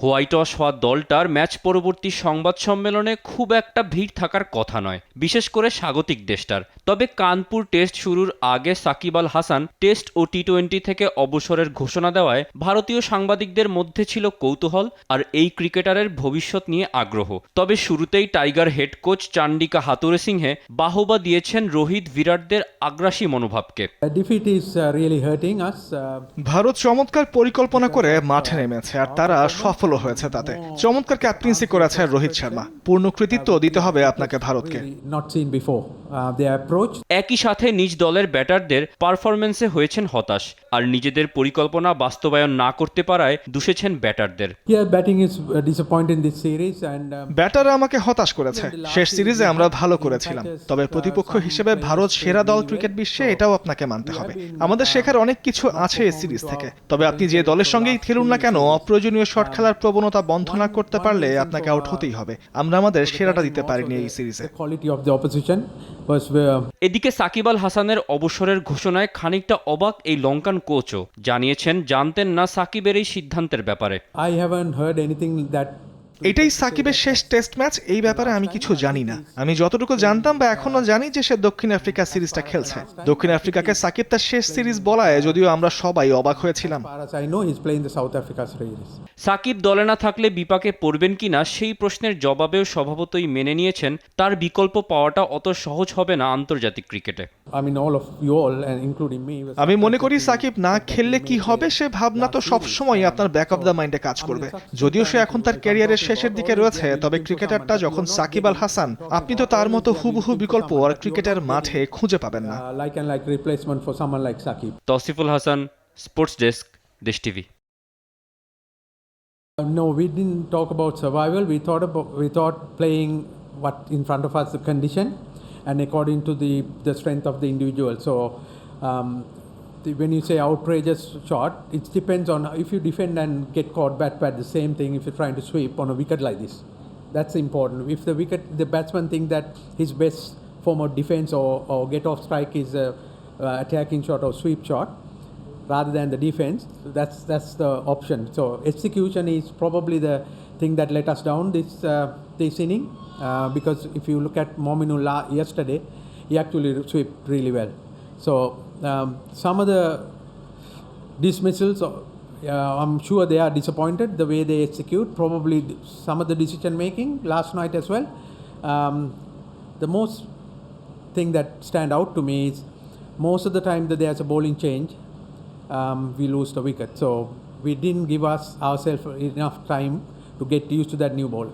White wash হওয়া দলটার match পরবর্তী সংবাদ সম্মেলনে খুব একটা ভিড় থাকার কথা নয়, বিশেষ করে স্বাগতিক দেশটার। তবে কানপুর টেস্ট শুরুর আগে সাকিব আল হাসান টেস্ট ও টি-20 থেকে অবসরের ঘোষণা দেওয়ায় ভারতীয় সাংবাদিকদের মধ্যে ছিল কৌতূহল আর এই ক্রিকেটারের ভবিষ্যৎ নিয়ে আগ্রহ। তবে শুরুতেই tiger head coach Chandika Hathurusingha বাহবা দিয়েছেন রোহিত বিরাটদের আগ্রাসী মনোভাবকে। ভারত চমৎকার পরিকল্পনা করে মাঠে নেমেছে আর তারা সফল হয়েছে তাতে। চমৎকার ক্যাপ্টেন্সি করেছে রোহিত শর্মা। পূর্ণ কৃতিত্ব দিতে হবে আপনাকে ভারতকে। একই সাথে নিজ দলের ব্যাটারদের পারফরম্যান্সে হয়েছেন হতাশ, আর নিজেদের পরিকল্পনা বাস্তবায়ন না করতে পারায় দুষেছেন ব্যাটারদের। ব্যাটাররা আমাকে হতাশ করেছে। শেষ সিরিজে আমরা ভালো করেছিলাম, তবে প্রতিপক্ষ হিসেবে ভারত সেরা দল ক্রিকেট বিশ্বে, এটাও আপনাকে মানতে হবে। আমাদের শেখার অনেক কিছু আছে এই সিরিজ থেকে। তবে আপনি যে দলের সঙ্গেই খেলুন না কেন, অপ্রয়োজনীয় শট খেলার প্রবণতা বন্ধ না করতে পারলে আপনাকে আউট হতেই হবে। আমরা আমাদের সেরাটা দিতে পারিনি এই সিরিজে। এদিকে সাকিব আল হাসানের অবসরের ঘোষণায় খানিকটা অবাক এই লঙ্কান কোচও। জানিয়েছেন জানতেন না সাকিবের এই সিদ্ধান্তের ব্যাপারে। এটাই সাকিবের শেষ টেস্ট ম্যাচ, এই ব্যাপারে আমি কিছু জানি না। আমি যতটুকু জানতাম বা এখনো জানি যে সে দক্ষিণ আফ্রিকা সিরিজটা খেলছে। দক্ষিণ আফ্রিকাকে সাকিব তার শেষ সিরিজ বলায় যদিও আমরা সবাই অবাক হয়েছিলাম। সাকিব দলে না থাকলে বিপাকে পড়বেন কিনা সেই প্রশ্নের জবাবেও স্বভাবতই মেনে নিয়েছেন তার বিকল্প পাওয়াটা অত সহজ হবে না আন্তর্জাতিক ক্রিকেটে। আমি মনে করি সাকিব না খেললে কি হবে সে ভাবনা তো সবসময় আপনার ব্যাক অফ দ্য মাইন্ডে কাজ করবে। যদিও সে এখন তার ক্যারিয়ারের শেষের দিকে রয়েছে, তবে ক্রিকেটারটা যখন সাকিব আল হাসান, আপনি তো তার মতো হুবহু বিকল্প আর ক্রিকেটের মাঠে খুঁজে পাবেন না। তৌসিফুল হাসান, স্পোর্টস ডেস্ক, দেশ TV. No, we didn't talk about survival. We thought playing what in front of us the condition, and according to the strength of the individual. So, when you say outrageous shot, it depends on if you defend and get caught bat the same thing. If you're trying to sweep on a wicket like this, that's important. If the batsman think that his best form of defense or get off strike is a attacking shot or sweep shot, rather than the defense, that's the option. So execution is probably the thing that let us down this inning, because if you look at Mominullah yesterday, he actually swept really well. So some of the dismissals, I'm sure they are disappointed the way they execute. Probably some of the decision making last night as well. The most thing that stand out to me is most of the time that there's a bowling change, we lose the wicket. So we didn't give ourselves enough time to get used to that new ball.